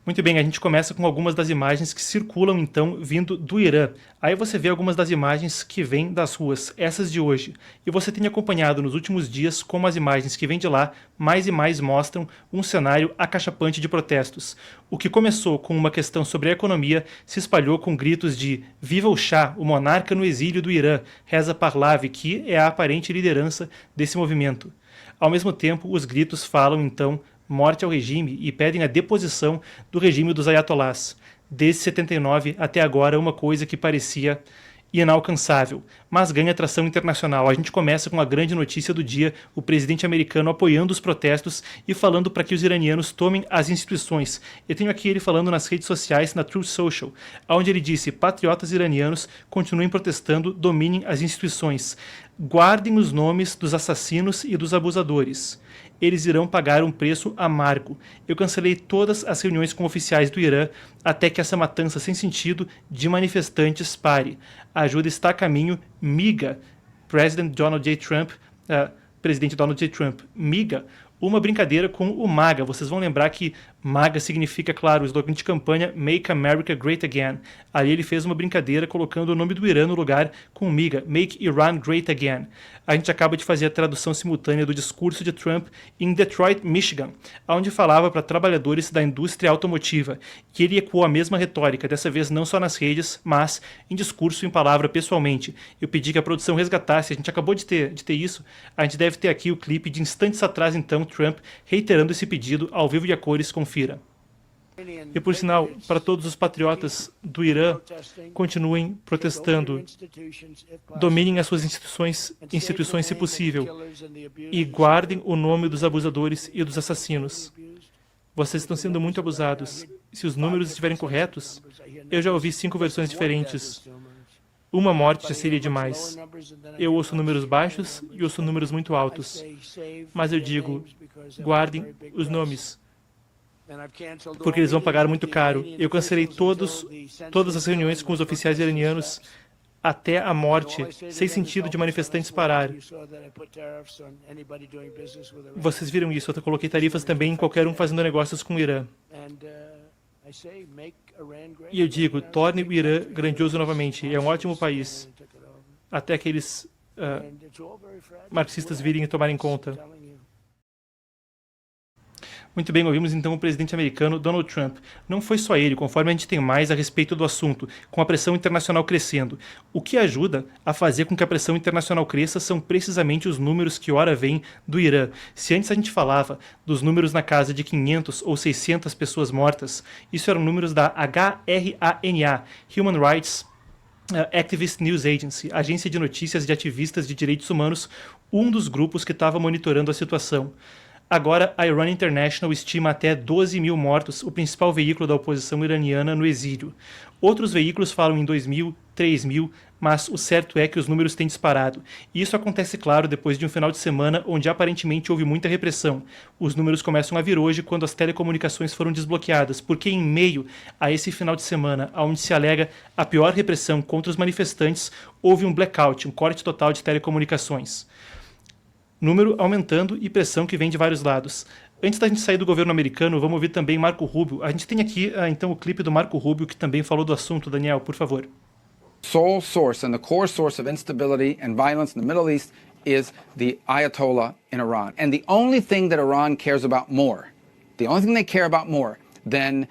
Muito bem, a gente começa com algumas das imagens que circulam, então, vindo do Irã. Aí você vê algumas das imagens que vêm das ruas, essas de hoje. E você tem acompanhado nos últimos dias como as imagens que vêm de lá mais e mais mostram um cenário acachapante de protestos. O que começou com uma questão sobre a economia se espalhou com gritos de "Viva o Shah, o monarca no exílio do Irã", Reza Pahlavi, que é a aparente liderança desse movimento. Ao mesmo tempo, os gritos falam, então, morte ao regime e pedem a deposição do regime dos ayatollahs. Desde 79 até agora, uma coisa que parecia inalcançável, mas ganha atração internacional. A gente começa com a grande notícia do dia, o presidente americano apoiando os protestos e falando para que os iranianos tomem as instituições. Eu tenho aqui ele falando nas redes sociais, na Truth Social, onde ele disse: patriotas iranianos, continuem protestando, dominem as instituições, guardem os nomes dos assassinos e dos abusadores. Eles irão pagar um preço amargo. Eu cancelei todas as reuniões com oficiais do Irã até que essa matança sem sentido de manifestantes pare. A ajuda está a caminho. MIGA, President Donald J. Trump, presidente Donald J. Trump, MIGA, uma brincadeira com o MAGA. Vocês vão lembrar que MAGA significa, claro, o slogan de campanha Make America Great Again. Ali ele fez uma brincadeira colocando o nome do Irã no lugar com MIGA, Make Iran Great Again. A gente acaba de fazer a tradução simultânea do discurso de Trump em Detroit, Michigan, onde falava para trabalhadores da indústria automotiva, que ele ecoou a mesma retórica, dessa vez não só nas redes, mas em discurso, em palavra, pessoalmente. Eu pedi que a produção resgatasse, a gente acabou de ter isso, a gente deve ter aqui o clipe de instantes atrás, então, Trump reiterando esse pedido ao vivo e a cores, confira. E por sinal, para todos os patriotas do Irã, continuem protestando, dominem as suas instituições se possível, e guardem o nome dos abusadores e dos assassinos. Vocês estão sendo muito abusados. Se os números estiverem corretos, eu já ouvi 5 versões diferentes. Uma morte já seria demais. Eu ouço números baixos e ouço números muito altos. Mas eu digo, guardem os nomes, porque eles vão pagar muito caro. Eu cancelei todas as reuniões com os oficiais iranianos até a morte, sem sentido de manifestantes parar. Vocês viram isso, eu coloquei tarifas também em qualquer um fazendo negócios com o Irã. E eu digo, torne o Irã grandioso novamente, é um ótimo país, até aqueles marxistas virem e tomarem conta. Muito bem, ouvimos então o presidente americano Donald Trump. Não foi só ele, conforme a gente tem mais a respeito do assunto, com a pressão internacional crescendo. O que ajuda a fazer com que a pressão internacional cresça são precisamente os números que ora vêm do Irã. Se antes a gente falava dos números na casa de 500 ou 600 pessoas mortas, isso eram números da HRANA, Human Rights Activist News Agency, agência de notícias de ativistas de direitos humanos, um dos grupos que estava monitorando a situação. Agora, a Iran International estima até 12 mil mortos, o principal veículo da oposição iraniana no exílio. Outros veículos falam em 2 mil, 3 mil, mas o certo é que os números têm disparado. E isso acontece, claro, depois de um final de semana onde aparentemente houve muita repressão. Os números começam a vir hoje quando as telecomunicações foram desbloqueadas, porque em meio a esse final de semana, onde se alega a pior repressão contra os manifestantes, houve um blackout, um corte total de telecomunicações. Número aumentando e pressão que vem de vários lados. Antes da gente sair do governo americano, vamos ouvir também Marco Rubio. A gente tem aqui, então, o clipe do Marco Rubio, que também falou do assunto. Daniel, por favor. Sole source and the core source of instability and violence in the Middle East is the Ayatollah in Iran. And the only thing that Iran cares about more, the only thing they care about more than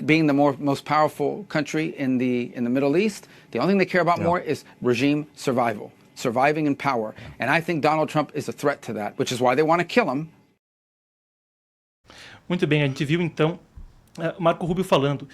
being the most powerful country in the Middle East, the only thing they care about more is regime survival. Surviving in power. And I think Donald Trump is a threat to that, which is why they want to kill him. Muito bem, a gente viu então Marco Rubio falando.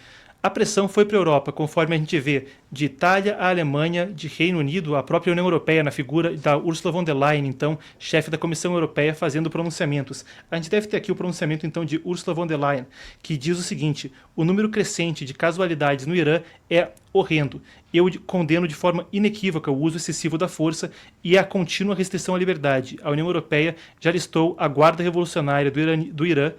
A pressão foi para a Europa, conforme a gente vê, de Itália à Alemanha, de Reino Unido, a própria União Europeia, na figura da Ursula von der Leyen, então, chefe da Comissão Europeia, fazendo pronunciamentos. A gente deve ter aqui o pronunciamento, então, de Ursula von der Leyen, que diz o seguinte: o número crescente de casualidades no Irã é horrendo. Eu condeno de forma inequívoca o uso excessivo da força e a contínua restrição à liberdade. A União Europeia já listou a Guarda Revolucionária do Irã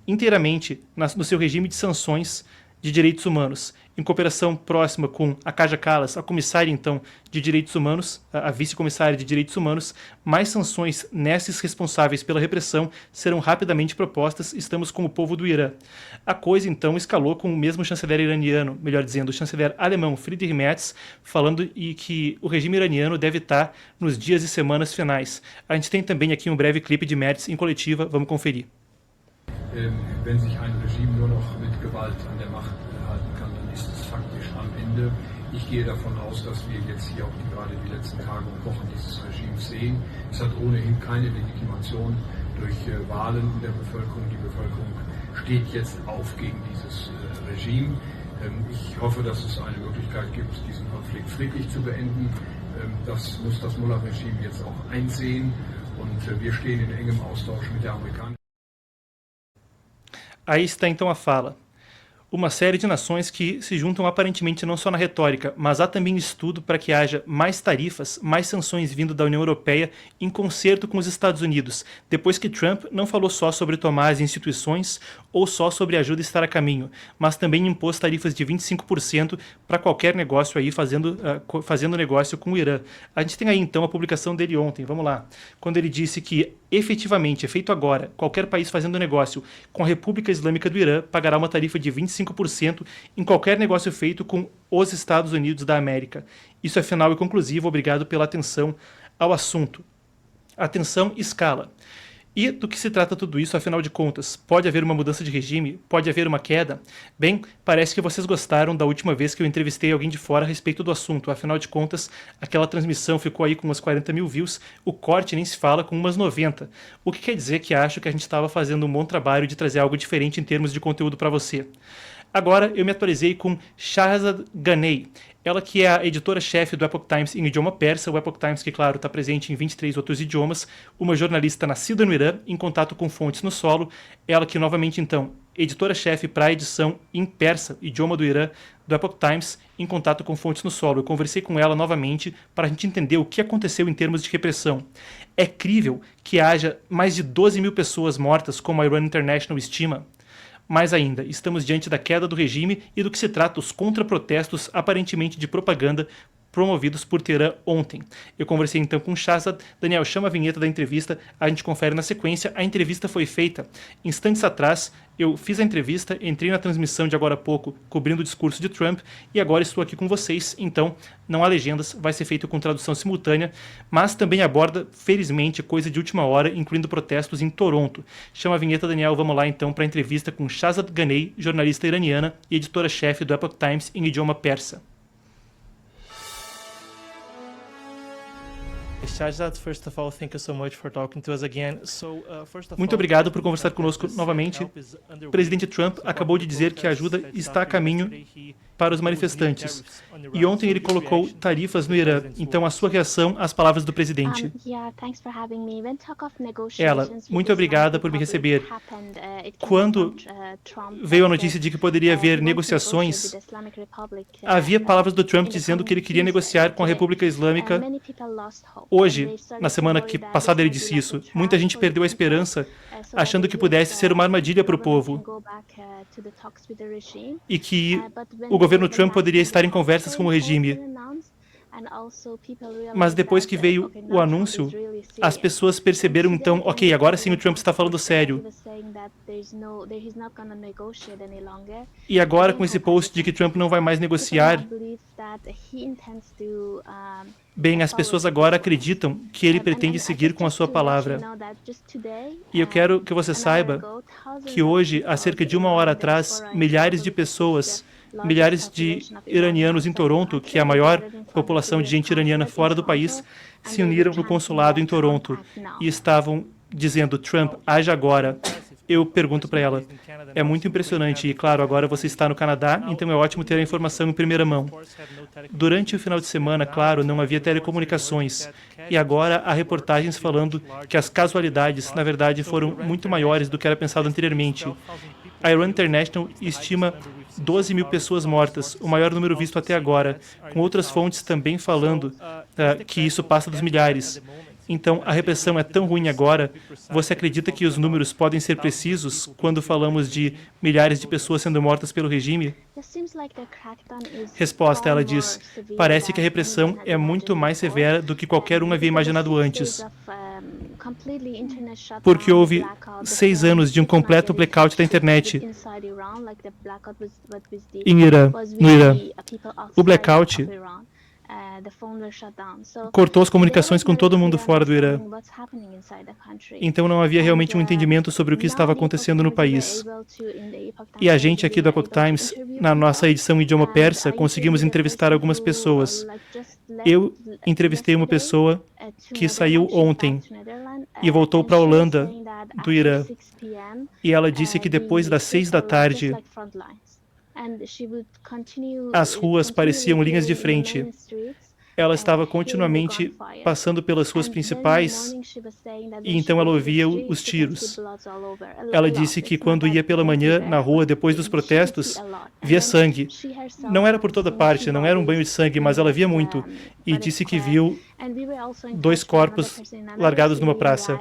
inteiramente no seu regime de sanções de Direitos Humanos, em cooperação próxima com a Kaja Kallas, a comissária, então, de Direitos Humanos, a vice-comissária de Direitos Humanos, mais sanções nesses responsáveis pela repressão serão rapidamente propostas. Estamos com o povo do Irã. A coisa, então, escalou com o mesmo chanceler iraniano, melhor dizendo, o chanceler alemão Friedrich Merz, falando que o regime iraniano deve estar nos dias e semanas finais. A gente tem também aqui um breve clipe de Merz em coletiva, vamos conferir. Wenn sich ein Regime nur noch mit Gewalt an der Macht halten kann, dann ist es faktisch am Ende. Ich gehe davon aus, dass wir jetzt hier auch gerade die letzten Tage und Wochen dieses Regimes sehen. Es hat ohnehin keine Legitimation durch Wahlen in der Bevölkerung. Die Bevölkerung steht jetzt auf gegen dieses Regime. Ich hoffe, dass es eine Möglichkeit gibt, diesen Konflikt friedlich zu beenden. Das muss das Mullah-Regime jetzt auch einsehen. Und wir stehen in engem Austausch mit der amerikanischen. Aí está então a fala. Uma série de nações que se juntam aparentemente não só na retórica, mas há também estudo para que haja mais tarifas, mais sanções vindo da União Europeia em concerto com os Estados Unidos, depois que Trump não falou só sobre tomar as instituições ou só sobre ajuda estar a caminho, mas também impôs tarifas de 25% para qualquer negócio aí fazendo negócio com o Irã. A gente tem aí então a publicação dele ontem, vamos lá, quando ele disse que efetivamente, é feito agora, qualquer país fazendo negócio com a República Islâmica do Irã pagará uma tarifa de 25% em qualquer negócio feito com os Estados Unidos da América. Isso é final e conclusivo, obrigado pela atenção ao assunto. Atenção, escala. E do que se trata tudo isso, afinal de contas? Pode haver uma mudança de regime? Pode haver uma queda? Bem, parece que vocês gostaram da última vez que eu entrevistei alguém de fora a respeito do assunto. Afinal de contas, aquela transmissão ficou aí com umas 40 mil views, o corte nem se fala com umas 90. O que quer dizer que acho que a gente estava fazendo um bom trabalho de trazer algo diferente em termos de conteúdo para você. Agora eu me atualizei com Shahrazad Ghanei, ela que é a editora-chefe do Epoch Times em idioma persa, o Epoch Times que, claro, está presente em 23 outros idiomas, uma jornalista nascida no Irã, em contato com fontes no solo, ela que, novamente, então, editora-chefe para a edição em persa, idioma do Irã, do Epoch Times, em contato com fontes no solo. Eu conversei com ela novamente para a gente entender o que aconteceu em termos de repressão. É crível que haja mais de 12 mil pessoas mortas, como a Iran International estima. Mais ainda, estamos diante da queda do regime e do que se trata os contraprotestos aparentemente de propaganda promovidos por Teherã ontem. Eu conversei então com Shahrazad. Daniel, chama a vinheta da entrevista, a gente confere na sequência. A entrevista foi feita instantes atrás, eu fiz a entrevista, entrei na transmissão de agora há pouco, cobrindo o discurso de Trump, e agora estou aqui com vocês, então não há legendas, vai ser feito com tradução simultânea, mas também aborda, felizmente, coisa de última hora, incluindo protestos em Toronto. Chama a vinheta, Daniel, vamos lá então para a entrevista com Shahrazad Ghanei, jornalista iraniana e editora-chefe do Epoch Times em idioma persa. Muito obrigado por conversar conosco novamente. O presidente Trump acabou de dizer que a ajuda está a caminho para os manifestantes. E ontem ele colocou tarifas no Irã. Então, a sua reação às palavras do presidente? Ela, muito obrigada por me receber. Quando veio a notícia de que poderia haver negociações, havia palavras do Trump dizendo que ele queria negociar com a República Islâmica. Hoje, na semana passada ele disse isso, muita gente perdeu a esperança, achando que pudesse ser uma armadilha para o povo e que o governo Trump poderia estar em conversas com o regime. Mas depois que veio o anúncio, as pessoas perceberam então, ok, agora sim o Trump está falando sério. E agora com esse post de que Trump não vai mais negociar, bem, as pessoas agora acreditam que ele pretende seguir com a sua palavra. E eu quero que você saiba que hoje, há cerca de uma hora atrás, milhares de pessoas, milhares de iranianos em Toronto, que é a maior população de gente iraniana fora do país, se uniram no consulado em Toronto e estavam dizendo, Trump, age agora. Eu pergunto para ela, é muito impressionante e, claro, agora você está no Canadá, então é ótimo ter a informação em primeira mão. Durante o final de semana, claro, não havia telecomunicações e agora há reportagens falando que as casualidades, na verdade, foram muito maiores do que era pensado anteriormente. A Iran International estima 12 mil pessoas mortas, o maior número visto até agora, com outras fontes também falando que isso passa dos milhares. Então, a repressão é tão ruim agora. Você acredita que os números podem ser precisos quando falamos de milhares de pessoas sendo mortas pelo regime? Resposta, ela diz, parece que a repressão é muito mais severa do que qualquer um havia imaginado antes. Porque houve 6 anos de um completo blackout da internet em Irã, no Irã. O blackout cortou as comunicações com todo mundo fora do Irã. Então não havia realmente um entendimento sobre o que estava acontecendo no país. E a gente aqui do Epoch Times, na nossa edição em idioma persa, conseguimos entrevistar algumas pessoas. Eu entrevistei uma pessoa que saiu ontem e voltou para a Holanda, do Irã. E ela disse que depois das 6 da tarde, as ruas pareciam linhas de frente. Ela estava continuamente passando pelas ruas principais e então ela ouvia os tiros. Ela disse que quando ia pela manhã na rua depois dos protestos, via sangue. Não era por toda parte, não era um banho de sangue, mas ela via muito. E disse que viu 2 corpos largados numa praça.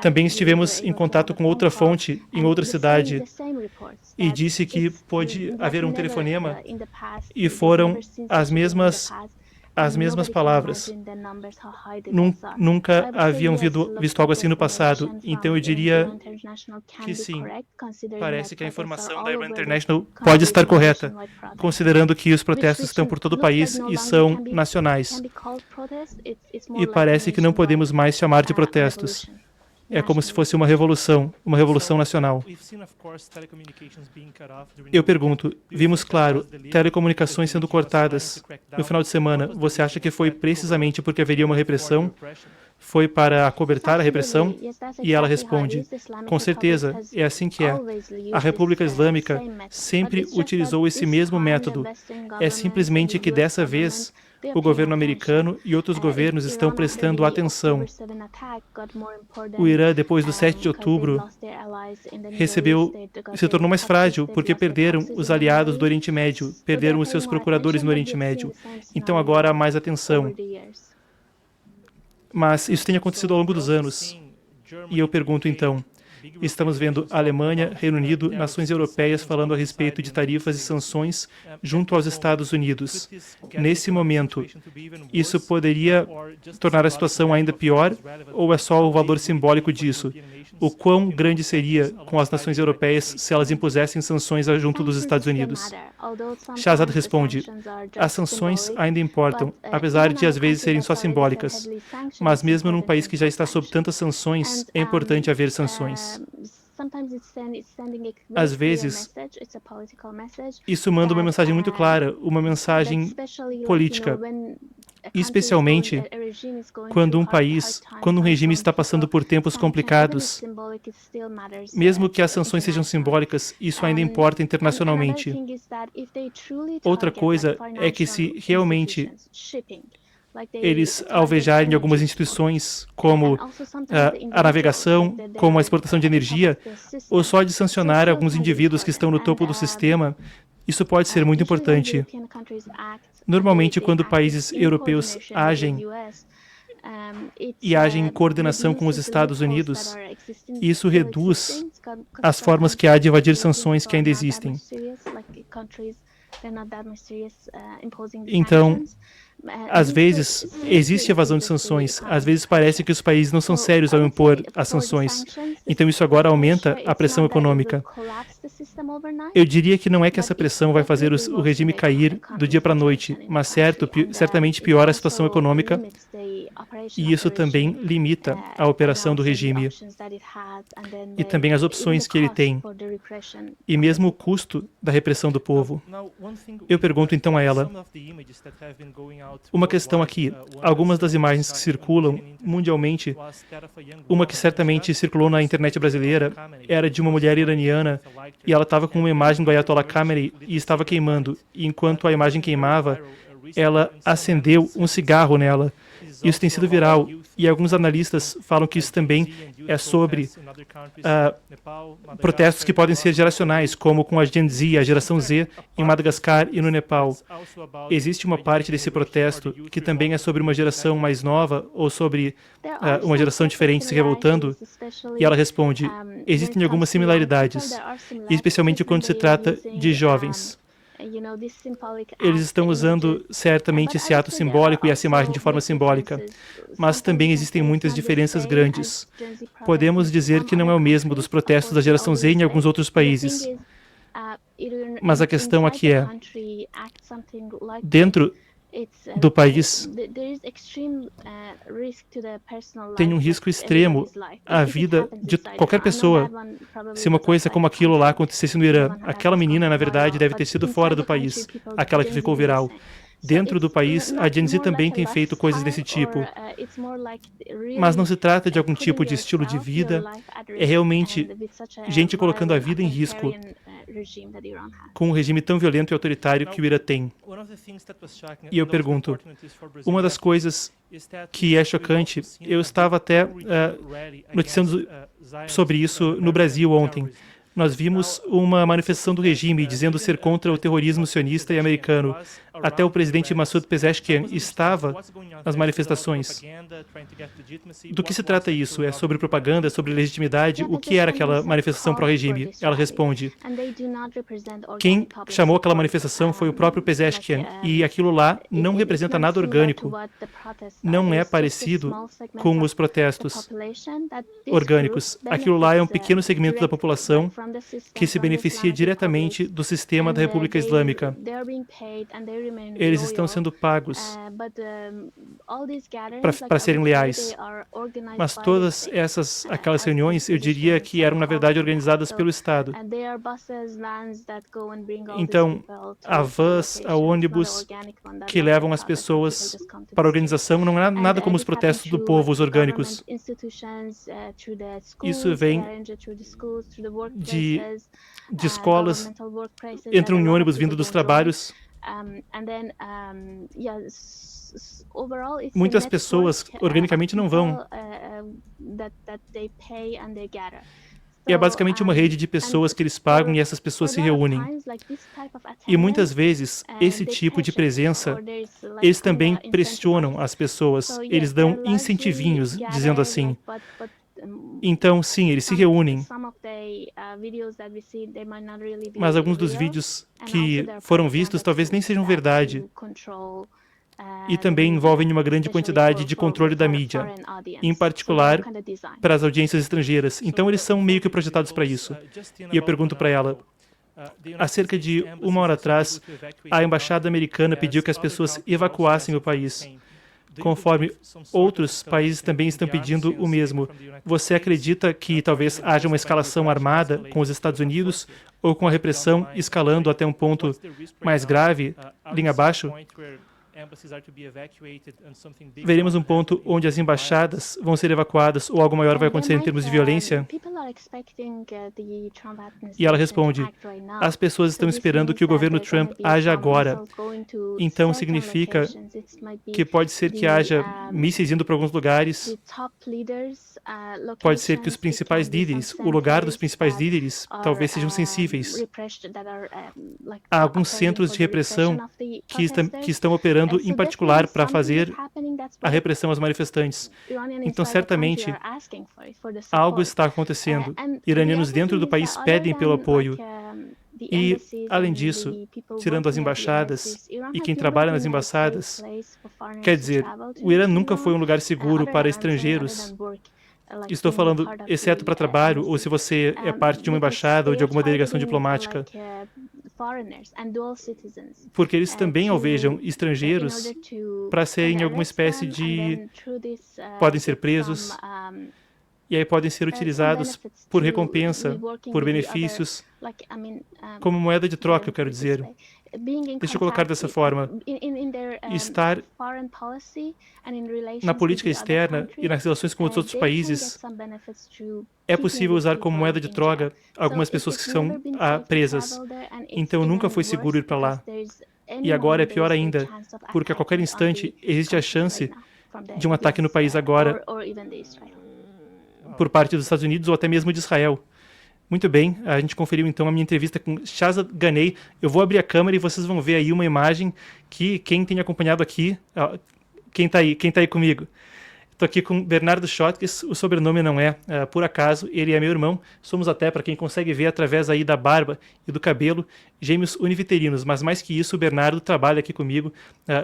Também estivemos em contato com outra fonte em outra cidade e disse que pôde haver um telefonema e foram as mesmas palavras. Nunca haviam visto algo assim no passado. Então eu diria que sim. Parece que a informação da Iran International pode estar correta, considerando que os protestos estão por todo o país e são nacionais. E parece que não podemos mais chamar de protestos. É como se fosse uma revolução nacional. Eu pergunto, vimos, claro, telecomunicações sendo cortadas no final de semana. Você acha que foi precisamente porque haveria uma repressão? Foi para acobertar a repressão? E ela responde, com certeza, é assim que é. A República Islâmica sempre utilizou esse mesmo método. É simplesmente que dessa vez o governo americano e outros governos estão prestando atenção. O Irã, depois do 7 de outubro, se tornou mais frágil porque perderam os aliados do Oriente Médio, perderam os seus procuradores no Oriente Médio. Então agora há mais atenção. Mas isso tem acontecido ao longo dos anos. E eu pergunto então, estamos vendo a Alemanha, Reino Unido, nações europeias falando a respeito de tarifas e sanções junto aos Estados Unidos. Nesse momento, isso poderia tornar a situação ainda pior ou é só o valor simbólico disso? O quão grande seria com as nações europeias se elas impusessem sanções junto dos Estados Unidos? Shahzad responde, as sanções ainda importam, apesar de às vezes serem só simbólicas. Mas mesmo num país que já está sob tantas sanções, é importante haver sanções. Às vezes, isso manda uma mensagem muito clara, uma mensagem política, especialmente quando um regime está passando por tempos complicados. Mesmo que as sanções sejam simbólicas, isso ainda importa internacionalmente. Outra coisa é que se realmente eles alvejarem algumas instituições como a navegação, como a exportação de energia, ou só de sancionar alguns indivíduos que estão no topo do sistema, isso pode ser muito importante. Normalmente, quando países europeus agem e agem em coordenação com os Estados Unidos, isso reduz as formas que há de evadir sanções que ainda existem. Então, às vezes, existe evasão de sanções. Às vezes parece que os países não são sérios ao impor as sanções. Então isso agora aumenta a pressão econômica. Eu diria que não é que essa pressão vai fazer o regime cair do dia para a noite, mas certamente piora a situação econômica e isso também limita a operação do regime e também as opções que ele tem e mesmo o custo da repressão do povo. Eu pergunto então a ela, uma questão aqui, algumas das imagens que circulam mundialmente, uma que certamente circulou na internet brasileira, era de uma mulher iraniana e ela estava com uma imagem do Ayatollah Khamenei e estava queimando. E enquanto a imagem queimava, ela acendeu um cigarro nela. Isso tem sido viral e alguns analistas falam que isso também é sobre protestos que podem ser geracionais, como com a Gen Z, a geração Z, em Madagascar e no Nepal. Existe uma parte desse protesto que também é sobre uma geração mais nova ou sobre uma geração diferente se revoltando? E ela responde, existem algumas similaridades, especialmente quando se trata de jovens. Eles estão usando certamente esse ato simbólico e essa imagem de forma simbólica, mas também existem muitas diferenças grandes. Podemos dizer que não é o mesmo dos protestos da geração Z em alguns outros países. Mas a questão aqui é, dentro do país, tem um risco extremo à vida de qualquer pessoa se uma coisa como aquilo lá acontecesse no Irã. Aquela menina, na verdade, deve ter sido fora do país, aquela que ficou viral. Dentro do país, a Gen Z também tem feito coisas desse tipo. Mas não se trata de algum tipo de estilo de vida, é realmente gente colocando a vida em risco com um regime tão violento e autoritário que o Irã tem. E eu pergunto, uma das coisas que é chocante, eu estava até noticiando sobre isso no Brasil ontem. Nós vimos uma manifestação do regime dizendo ser contra o terrorismo sionista e americano. Até o presidente Massoud Pezeshkian estava nas manifestações. Do que se trata isso? É sobre propaganda, é sobre legitimidade? O que era aquela manifestação pró-regime? Ela responde, quem chamou aquela manifestação foi o próprio Pezeshkian, e aquilo lá não representa nada orgânico. Não é parecido com os protestos orgânicos. Aquilo lá é um pequeno segmento da população que se beneficia diretamente do sistema da República Islâmica. Eles estão sendo pagos para serem leais. Mas todas aquelas reuniões, eu diria que eram, na verdade, organizadas pelo Estado. Então, há vans, há ônibus que levam as pessoas para a organização. Não é nada como os protestos do povo, os orgânicos. Isso vem de escolas, entram em ônibus vindo dos trabalhos. Muitas pessoas organicamente não vão. E é basicamente uma rede de pessoas que eles pagam e essas pessoas se reúnem. E muitas vezes, esse tipo de presença, eles também pressionam as pessoas. Eles dão incentivinhos, dizendo assim. Então, sim, eles se reúnem. Mas alguns dos vídeos que foram vistos talvez nem sejam verdade. E também envolvem uma grande quantidade de controle da mídia, em particular para as audiências estrangeiras. Então, eles são meio que projetados para isso. E eu pergunto para ela, há cerca de 1 hora atrás, a embaixada americana pediu que as pessoas evacuassem o país, conforme outros países também estão pedindo o mesmo. Você acredita que talvez haja uma escalação armada com os Estados Unidos ou com a repressão escalando até um ponto mais grave, linha abaixo? Veremos um ponto onde as embaixadas vão ser evacuadas ou algo maior vai acontecer em termos de violência? E ela responde, as pessoas estão esperando que o governo Trump haja agora. Então significa que pode ser que haja mísseis indo para alguns lugares, pode ser que os principais líderes, o lugar dos principais líderes, talvez sejam sensíveis. Há alguns centros de repressão que estão operando em particular para fazer a repressão aos manifestantes. Então, certamente, algo está acontecendo. Iranianos dentro do país pedem pelo apoio. E, além disso, tirando as embaixadas e quem trabalha nas embaixadas, quer dizer, o Irã nunca foi um lugar seguro para estrangeiros. Estou falando, exceto para trabalho, ou se você é parte de uma embaixada ou de alguma delegação diplomática. Porque eles também alvejam estrangeiros para serem alguma espécie de... podem ser presos, e aí podem ser utilizados por recompensa, por benefícios, como moeda de troca, eu quero dizer. Deixa eu colocar dessa forma. Estar na política externa e nas relações com os outros países, é possível usar como moeda de troca algumas pessoas que são presas. Então nunca foi seguro ir para lá. E agora é pior ainda. porque a qualquer instante existe a chance de um ataque no país agora por parte dos Estados Unidos ou até mesmo de Israel. Muito bem, a gente conferiu então a minha entrevista com Shahzad Ghanei. Eu vou abrir a câmera e vocês vão ver aí uma imagem que quem tem acompanhado aqui, quem tá aí comigo? Estou aqui com Bernardo Schottges, o sobrenome não é por acaso, ele é meu irmão, somos até, para quem consegue ver através aí da barba e do cabelo, gêmeos univitelinos, mas mais que isso, o Bernardo trabalha aqui comigo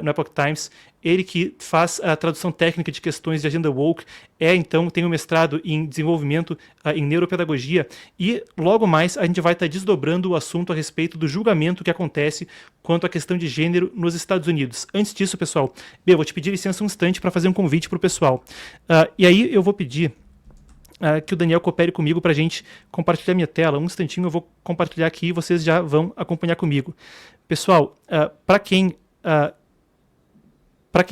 no Epoch Times, ele que faz a tradução técnica de questões de agenda woke, então, tem um mestrado em desenvolvimento em neuropedagogia e logo mais a gente vai estar desdobrando o assunto a respeito do julgamento que acontece quanto à questão de gênero nos Estados Unidos. Antes disso, pessoal, eu vou te pedir licença um instante para fazer um convite para o pessoal. E aí eu vou pedir que o Daniel coopere comigo para a gente compartilhar minha tela. Um instantinho eu vou compartilhar aqui e vocês já vão acompanhar comigo. Pessoal, para quem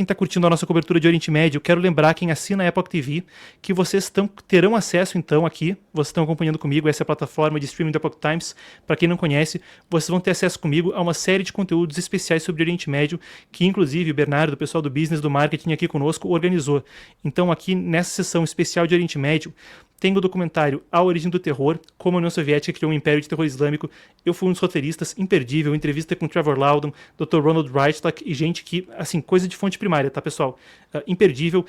está curtindo a nossa cobertura de Oriente Médio, quero lembrar quem assina a Epoch TV que vocês terão acesso então aqui, vocês estão acompanhando comigo, essa é a plataforma de streaming do Epoch Times, para quem não conhece, vocês vão ter acesso comigo a uma série de conteúdos especiais sobre Oriente Médio, que inclusive o Bernardo, o pessoal do business, do marketing aqui conosco, organizou. Então aqui nessa sessão especial de Oriente Médio, tem o documentário A Origem do Terror, como a União Soviética criou um império de terror islâmico. Eu fui um dos roteiristas, imperdível, entrevista com Trevor Loudon, Dr. Ronald Reichlach e gente que, assim, coisa de fonte primária, tá, pessoal? Imperdível.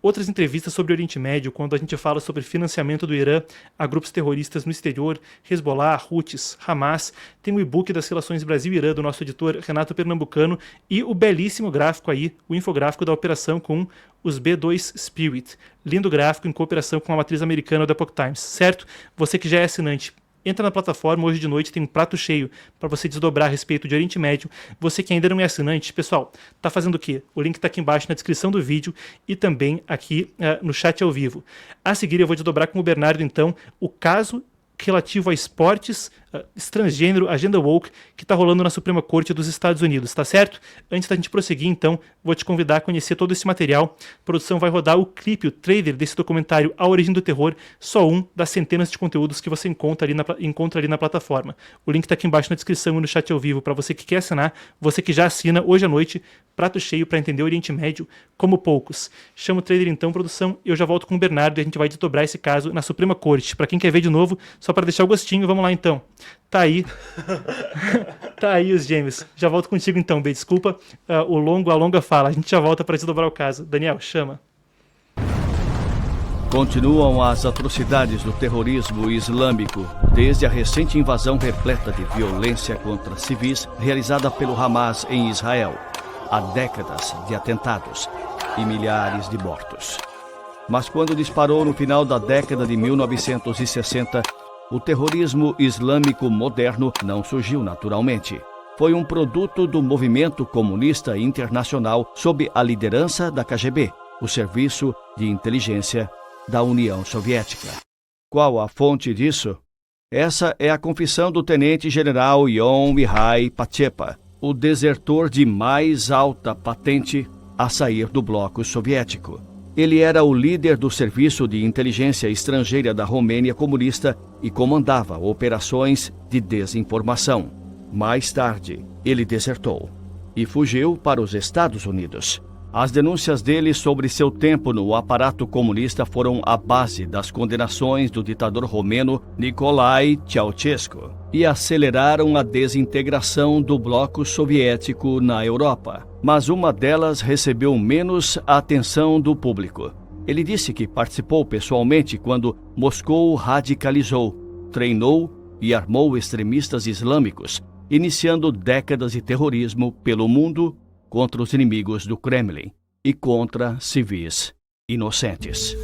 Outras entrevistas sobre o Oriente Médio, quando a gente fala sobre financiamento do Irã a grupos terroristas no exterior, Hezbollah, Houthis, Hamas. Tem o e-book das relações Brasil-Irã do nosso editor Renato Pernambucano e o belíssimo gráfico aí, o infográfico da operação com os B2 Spirit. Lindo gráfico em cooperação com a matriz americana da Epoch Times, certo? Você que já é assinante, entra na plataforma, hoje de noite tem um prato cheio para você desdobrar a respeito de Oriente Médio. Você que ainda não é assinante, pessoal, tá fazendo o quê? O link está aqui embaixo na descrição do vídeo e também aqui no chat ao vivo. A seguir eu vou desdobrar com o Bernardo, então, o caso relativo a esportes, transgênero, agenda woke, que está rolando na Suprema Corte dos Estados Unidos, tá certo? Antes da gente prosseguir, então, vou te convidar a conhecer todo esse material. A produção vai rodar o clipe, o trailer desse documentário A Origem do Terror, só um das centenas de conteúdos que você encontra ali na plataforma. O link está aqui embaixo na descrição e no chat ao vivo para você que quer assinar, você que já assina hoje à noite, prato cheio para entender o Oriente Médio como poucos. Chama o trailer então, produção, eu já volto com o Bernardo e a gente vai desdobrar esse caso na Suprema Corte. Para quem quer ver de novo, só para deixar o gostinho, vamos lá então. Tá aí. Tá aí os gêmeos. Já volto contigo então, B. Desculpa a longa fala. A gente já volta para desdobrar o caso. Daniel, chama. Continuam as atrocidades do terrorismo islâmico, desde a recente invasão repleta de violência contra civis realizada pelo Hamas em Israel. Há décadas de atentados e milhares de mortos. Mas quando disparou no final da década de 1960, o terrorismo islâmico moderno não surgiu naturalmente. Foi um produto do movimento comunista internacional sob a liderança da KGB, o Serviço de Inteligência da União Soviética. Qual a fonte disso? Essa é a confissão do tenente-general Ion Mihai Pachepa, o desertor de mais alta patente a sair do bloco soviético. Ele era o líder do Serviço de Inteligência Estrangeira da Romênia comunista e comandava operações de desinformação. Mais tarde, ele desertou e fugiu para os Estados Unidos. As denúncias dele sobre seu tempo no aparato comunista foram a base das condenações do ditador romeno Nicolae Ceausescu e aceleraram a desintegração do bloco soviético na Europa. Mas uma delas recebeu menos atenção do público. Ele disse que participou pessoalmente quando Moscou radicalizou, treinou e armou extremistas islâmicos, iniciando décadas de terrorismo pelo mundo contra os inimigos do Kremlin e contra civis inocentes.